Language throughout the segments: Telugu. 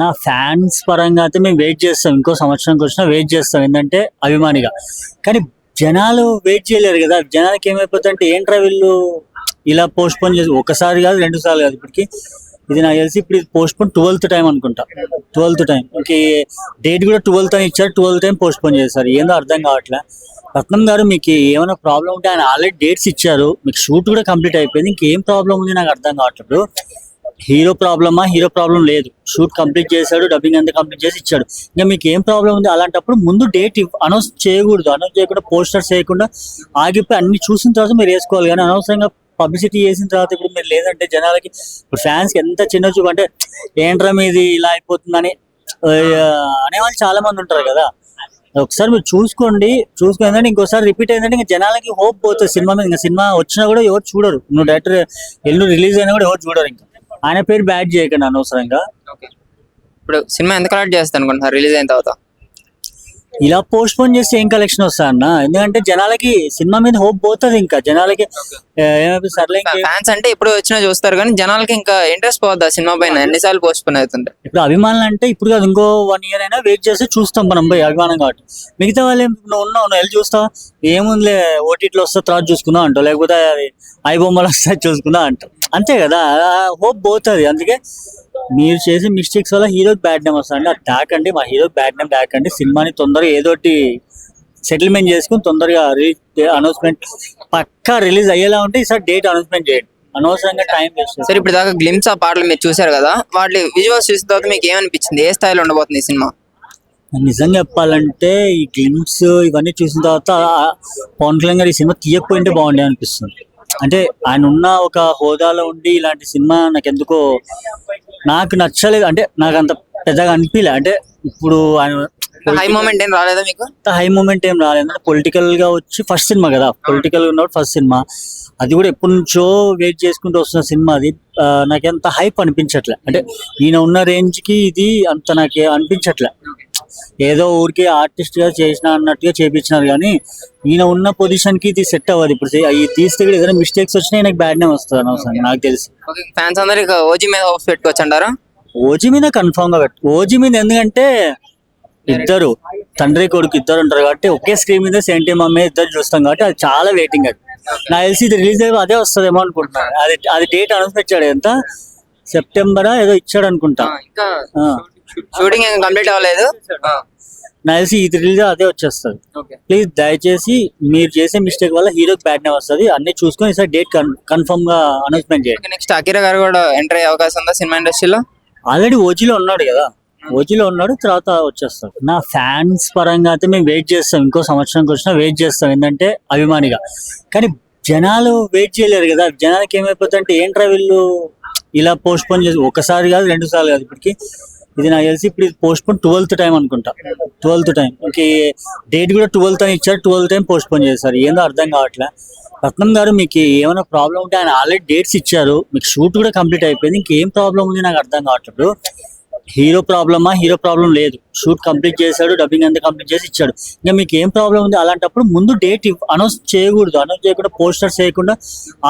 నా ఫ్యాన్స్ పరంగా అయితే మేము వెయిట్ చేస్తాం, ఇంకో సంవత్సరానికి వచ్చినా వెయిట్ చేస్తాం, ఏంటంటే అభిమానిగా. కానీ జనాలు వెయిట్ చేయలేరు కదా. జనాలకి ఏమైపోతుందంటే ఏంట్రా వీళ్ళు ఇలా పోస్ట్ పోన్ చేసి, ఒకసారి కాదు 2 సార్లు కాదు, ఇప్పటికి ఇది నాకు తెలిసి ఇప్పుడు పోస్ట్ పోన్ 12th టైం అనుకుంటా. 12th టైం, ఇంక డేట్ కూడా 12th అని ఇచ్చారు, 12th టైం పోస్ట్ పోన్ చేశారు. ఏందో అర్థం కావట్లే. రత్నం గారు, మీకు ఏమైనా ప్రాబ్లం ఉంటే ఆయన ఆల్రెడీ డేట్స్ ఇచ్చారు, మీకు షూట్ కూడా కంప్లీట్ అయిపోయింది, ఇంకేం ప్రాబ్లం ఉంది నాకు అర్థం కావట్లేదు. హీరో ప్రాబ్లం లేదు, షూట్ కంప్లీట్ చేశాడు, డబ్బింగ్ అంతా కంప్లీట్ చేసి ఇచ్చాడు, ఇంకా మీకు ఏం ప్రాబ్లం ఉంది? అలాంటప్పుడు ముందు డేట్ అనౌన్స్ చేయకూడదు, అనౌన్స్ చేయకుండా పోస్టర్స్ చేయకుండా ఆగిపోయి అన్ని చూసిన తర్వాత మీరు వేసుకోవాలి. కానీ అనవసరంగా పబ్లిసిటీ చేసిన తర్వాత ఇప్పుడు మీరు లేదంటే జనాలకి, ఇప్పుడు ఫ్యాన్స్కి ఎంత చిన్న చూపు అంటే ఏంట్రా మీది ఇలా అయిపోతుందని అనేవాళ్ళు చాలా మంది ఉంటారు కదా. ఒకసారి మీరు చూసుకుంటే ఇంకోసారి రిపీట్ అయిందంటే ఇంకా జనాలకి హోప్ పోతుంది సినిమా మీద. ఇంకా సినిమా వచ్చినా కూడా ఎవరు చూడరు, నువ్వు డైరెక్టర్ ఎల్లు రిలీజ్ అయినా కూడా ఎవరు చూడరు. ఇంకా ఆయన పేరు బ్యాడ్ చేయకండి అనవసరంగా. ఇప్పుడు సినిమా ఎంత కలెక్ట్ చేస్తా అనుకుంటున్నారు రిలీజ్ అయిన తర్వాత? ఇలా పోస్ట్ పోన్ చేస్తే ఏం కలెక్షన్ వస్తా అన్న, ఎందుకంటే జనాలకి సినిమా మీద హోప్ పోతుంది. ఇంకా జనాలకి ఏమైపోతుంది, సర్లే ఫ్యాన్స్ అంటే ఇప్పుడు వచ్చినా చూస్తారు కానీ జనాలకి ఇంకా ఇంట్రెస్ట్ పోద్దా సినిమా పైన ఎన్నిసార్లు పోస్ట్ పోన్ అవుతుంటే? ఇప్పుడు అభిమానులు అంటే ఇప్పుడు కాదు, ఇంకో 1 year అయినా వెయిట్ చేస్తే చూస్తాం మనం పోయి అభిమానం కాబట్టి. మిగతా వాళ్ళు నువ్వు వెళ్ళి చూస్తావు, ఏముందిలే ఓటీటీలో వస్తా తర్వాత చూసుకుందాం అంటావు, లేకపోతే ఐ బొమ్మలు వస్తా చూసుకుందాం అంటావు, అంతే కదా. హోప్ పోతుంది. అందుకే మీరు చేసే మిస్టేక్స్ వల్ల హీరోకి బ్యాడ్ నేమ్ వస్తుంది. అది దాకండి, మా హీరోకి బ్యాడ్ నేమ్ దాకండి. సినిమాని తొందరగా ఏదోటి సెటిల్మెంట్ చేసుకుని తొందరగా అనౌన్స్మెంట్ పక్కా రిలీజ్ అయ్యేలా ఉంటే ఈసారి డేట్ అనౌన్స్మెంట్ చేయండి, అనవసరంగా టైం వేస్ట్. సరే, ఇప్పుడు దాకా గ్లిమ్స్ ఆ పాటలు మీరు చూసారు కదా, వాటి విజువల్స్ చూసిన తర్వాత మీకు ఏమనిపించింది? ఏ స్థాయిలో ఉండబోతుంది ఈ సినిమా? నిజంగా చెప్పాలంటే ఈ గ్లిమ్స్ ఇవన్నీ చూసిన తర్వాత పవన్ కళ్యాణ్ గారు ఈ సినిమా తీయకపోయింటే బాగుండే అనిపిస్తుంది. అంటే ఆయన ఉన్న ఒక హోదాలో ఉండి ఇలాంటి సినిమా నాకు నచ్చలేదు, అంటే నాకు అంత పెద్దగా అనిపించలే. అంటే ఇప్పుడు ఆయన హై మూమెంట్ ఏం రాలేదా మీకు? హై మూమెంట్ ఏం రాలేదు, అంటే పొలిటికల్ గా వచ్చి ఫస్ట్ సినిమా కదా, పొలిటికల్ ఉన్నప్పుడు ఫస్ట్ సినిమా, అది కూడా ఎప్పటి నుంచో వెయిట్ చేసుకుంటూ వస్తున్న సినిమా. అది నాకెంత హైప్ అనిపించట్లే, అంటే ఈయన ఉన్న రేంజ్ కి ఇది అంత నాకు అనిపించట్లే. ఏదో ఊరికే ఆర్టిస్ట్ గా చేసిన అన్నట్టుగా చేపించినారు, కానీ ఈయన ఉన్న పొజిషన్ కి ఇది సెట్ అవ్వదు. ఇప్పుడు అవి తీస్తే కూడా ఏదైనా మిస్టేక్స్ వచ్చినా నాకు బ్యాడ్ నేమ్ వస్తుంది అనవసరంగా, నాకు తెలిసి. ఫ్యాన్స్ అందరికి ఓజీ మీద హోప్స్ పెట్టుకోవచ్చు అంటారా? ఓజీ మీద కన్ఫర్మ్ గా ఓజీ మీద, ఎందుకంటే ఇద్దరు తండ్రి కొడుకు ఇద్దరు ఉంటారు కాబట్టి ఒకే స్క్రీన్ మీద 70 మంది ఇద్దరు చూస్తాం కాబట్టి అది చాలా వెయిటింగ్. అది నాకు తెలిసి ఇది రిలీజ్ అయ్యి అదే వస్తుందేమో అనుకుంటున్నాను. అది డేట్ అనౌన్స్ ఇచ్చాడు, ఎంత సెప్టెంబర్ ఏదో ఇచ్చాడు అనుకుంటా. షూటింగ్ కంప్లీట్ అవ్వలేదు, నాకు తెలిసి ఇది రిలీజ్ అదే వచ్చేస్తుంది. ప్లీజ్ దయచేసి మీరు చేసే మిస్టేక్ వల్ల హీరోకి బ్యాడ్ నేమ్ వస్తుంది, అన్ని చూసుకొని ఈసారి డేట్ కన్ఫర్మ్ గా అనౌన్స్మెంట్ చేయండి. నెక్స్ట్ అకిరా గారు కూడా ఎంటర్ అయ్యే అవకాశం ఉందా సినిమా ఇండస్ట్రీలో? ఆల్రెడీ ఓజీలో ఉన్నాడు కదా, ఓజీలో ఉన్నాడు, తర్వాత వచ్చేస్తాడు. నా ఫ్యాన్స్ పరంగా అయితే మేము వెయిట్ చేస్తాం, ఇంకో సంవత్సరానికి వచ్చినా వెయిట్ చేస్తాం, ఏంటంటే అభిమానిగా. కానీ జనాలు వెయిట్ చేయలేరు కదా. జనాలకి ఏమైపోతుందంటే ఏంట్రా వీళ్ళు ఇలా పోస్ట్ పోన్ చేసి, ఒకసారి కాదు 2 సార్లు కాదు, ఇప్పటికి ఇది నాకు తెలిసి ఇప్పుడు పోస్ట్ పోన్ 12th టైం అనుకుంటా. 12th టైం, ఇంక డేట్ కూడా 12th అని ఇచ్చారు, 12th టైం పోస్ట్ పోన్ చేశారు. ఏందో అర్థం కావట్లే. రత్నం గారు, మీకు ఏమైనా ప్రాబ్లం ఉంటే ఆయన ఆల్రెడీ డేట్స్ ఇచ్చారు, మీకు షూట్ కూడా కంప్లీట్ అయిపోయింది, ఇంకేం ప్రాబ్లం ఉంది నాకు అర్థం కావట్లేదు. హీరో ప్రాబ్లం లేదు, షూట్ కంప్లీట్ చేశాడు, డబ్బింగ్ అంతా కంప్లీట్ చేసి ఇచ్చాడు, ఇంకా మీకు ఏం ప్రాబ్లం ఉంది? అలాంటప్పుడు ముందు డేట్ అనౌన్స్ చేయకూడదు, అనౌన్స్ చేయకుండా పోస్టర్స్ చేయకుండా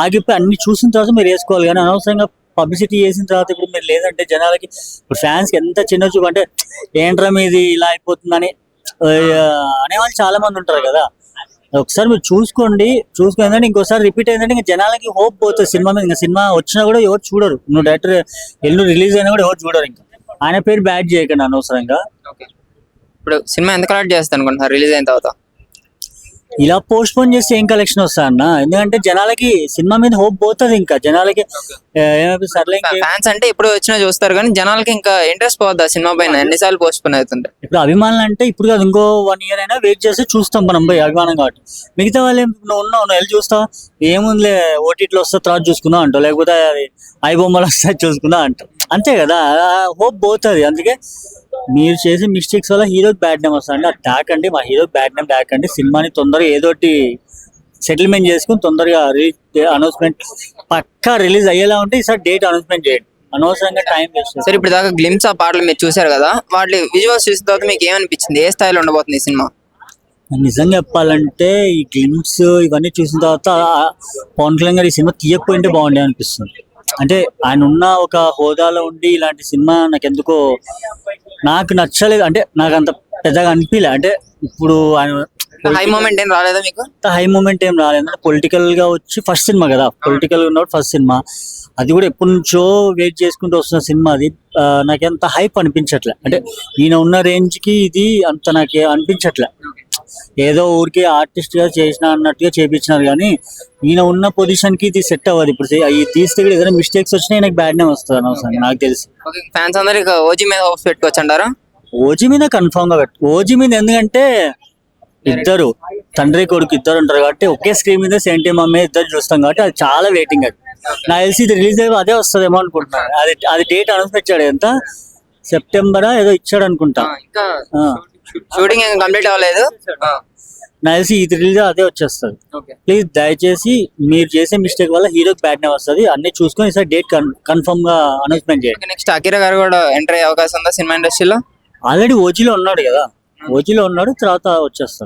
ఆగిపోయి అన్ని చూసిన తర్వాత మీరు వేసుకోవాలి. కానీ అనవసరంగా పబ్లిసిటీ చేసిన తర్వాత ఇప్పుడు మీరు లేదంటే జనాలకి, ఇప్పుడు ఫ్యాన్స్కి ఎంత చిన్న చూపు అంటే ఏంట్రా మీది ఇలా అయిపోతుందని అనేవాళ్ళు చాలా మంది ఉంటారు కదా. ఒకసారి మీరు చూసుకుంటే ఇంకోసారి రిపీట్ అయిందంటే ఇంకా జనాలకి హోప్ పోతుంది సినిమా మీద. ఇంకా సినిమా వచ్చినా కూడా ఎవరు చూడరు, నువ్వు డైరెక్టర్ ఎల్లు రిలీజ్ అయినా కూడా ఎవరు చూడరు. ఇంకా ఆయన పేరు బ్యాడ్ చేయకండి అనవసరంగా. ఇప్పుడు సినిమా ఎంత కలెక్ట్ చేస్తా అనుకుంటున్నారు రిలీజ్ అయిన తర్వాత? ఇలా పోస్ట్ పోన్ చేస్తే ఏం కలెక్షన్ వస్తా అన్న, ఎందుకంటే జనాలకి సినిమా మీద హోప్ పోతుంది. ఇంకా జనాలకి ఏమైపోతుంది, సర్లే ఫ్యాన్స్ అంటే ఇప్పుడు వచ్చినా చూస్తారు కానీ జనాలకి ఇంకా ఇంట్రెస్ట్ పోద్దా సినిమా పైన ఎన్నిసార్లు పోస్ట్ పోన్ అవుతుంటే? ఇప్పుడు అభిమానులు అంటే ఇప్పుడు కాదు, ఇంకో 1 year అయినా వెయిట్ చేస్తే చూస్తాం మనం పోయి అభిమానం కాబట్టి. మిగతా వాళ్ళు నువ్వు వెళ్ళి చూస్తావు, ఏముందిలే ఓటీటీలో వస్తా తర్వాత చూసుకుందాం అంటావు, లేకపోతే ఐ బొమ్మలు వస్తా చూసుకుందాం అంటావు, అంతే కదా. హోప్ పోతుంది. అందుకే మీరు చేసే మిస్టేక్స్ వల్ల హీరోకి బ్యాడ్ నేమ్ వస్తుంది. అది దాకండి, మా హీరోకి బ్యాడ్ నేమ్ దాకండి. సినిమాని తొందరగా ఏదోటి సెటిల్మెంట్ చేసుకుని తొందరగా అనౌన్స్మెంట్ పక్కా రిలీజ్ అయ్యేలా ఉంటే ఈసారి డేట్ అనౌన్స్మెంట్ చేయండి, అనవసరంగా టైం వేస్ట్. సరే, ఇప్పుడు దాకా గ్లిమ్స్ ఆ పాటలు మీరు చూసారు కదా, వాటి విజువల్స్ చూసిన తర్వాత మీకు ఏమనిపించింది? ఏ స్థాయిలో ఉండబోతుంది ఈ సినిమా? నిజంగా చెప్పాలంటే ఈ గ్లిమ్స్ ఇవన్నీ చూసిన తర్వాత పవన్ కళ్యాణ్ గారు ఈ సినిమా తీయకపోయింటే బాగుండే అనిపిస్తుంది. అంటే ఆయన ఉన్న ఒక హోదాలో ఉండి ఇలాంటి సినిమా నాకు ఎందుకో నాకు నచ్చలేదు. అంటే నాకు అంత పెద్దగా అనిపించలే. అంటే ఇప్పుడు ఆయన హై మూమెంట్ ఏం రాలేదా మీకు? హై మూమెంట్ ఏం రాలేదు. అంటే పొలిటికల్ గా వచ్చి ఫస్ట్ సినిమా కదా, పొలిటికల్ ఉన్నప్పుడు ఫస్ట్ సినిమా, అది కూడా ఎప్పటి నుంచో వెయిట్ చేసుకుంటూ వస్తున్న సినిమా అది. నాకెంత హైప్ అనిపించట్లే. అంటే ఈయన ఉన్న రేంజ్ కి ఇది అంత నాకు అనిపించట్లే. ఏదో ఊరికే ఆర్టిస్ట్ గా చేసిన అన్నట్టుగా చేపించినారు కానీ ఈయన ఉన్న పొజిషన్ కి ఇది సెట్ అవ్వదు. ఇప్పుడు ఇది తీస్తే కూడా ఏదైనా మిస్టేక్స్ వచ్చినా నాకు బ్యాడ్ నేమ్ వస్తుంది అనవసరంగా నాకు తెలిసి. ఫ్యాన్స్ అందరికి ఓజీ మీద హోప్స్ పెట్టుకోవచ్చు అంటారా? ఓజీ మీద కన్ఫామ్ గా పెట్టు. ఓజీ మీద ఎందుకంటే ఇద్దరు తండ్రి కొడుకు ఇద్దరు ఉంటారు కాబట్టి ఒకే స్క్రీన్ మీద సేంటి మమ్మీ ఇద్దరు చూస్తాం కాబట్టి అది చాలా వెయిటింగ్. అది నాకు తెలిసి ఇది రిలీజ్ అయ్యి అదే వస్తుందేమో అనుకుంటున్నాను. అది డేట్ అనౌన్స్ పెట్టాడు, ఎంత సెప్టెంబర్ ఏదో ఇచ్చాడు అనుకుంటా. ఇంకా షూటింగ్ ఏం కంప్లీట్ అవ్వలేదు. నాకు తెలిసి ఇది రిలీజ్ అదే వచ్చేస్తుంది. ప్లీజ్ దయచేసి మీరు చేసే మిస్టేక్ వల్ల హీరోకి బ్యాడ్ నేమ్ వస్తుంది. అన్ని చూసుకొని ఈసారి డేట్ కన్ఫర్మ్ గా అనౌన్స్మెంట్ చేయండి. నెక్స్ట్ అకిరా గారు కూడా ఎంటర్ అయ్యే అవకాశం ఉందా సినిమా ఇండస్ట్రీలో? ఆల్రెడీ ఓజీలో ఉన్నాడు కదా, ఓజీలో ఉన్నాడు, తర్వాత వచ్చేస్తాడు.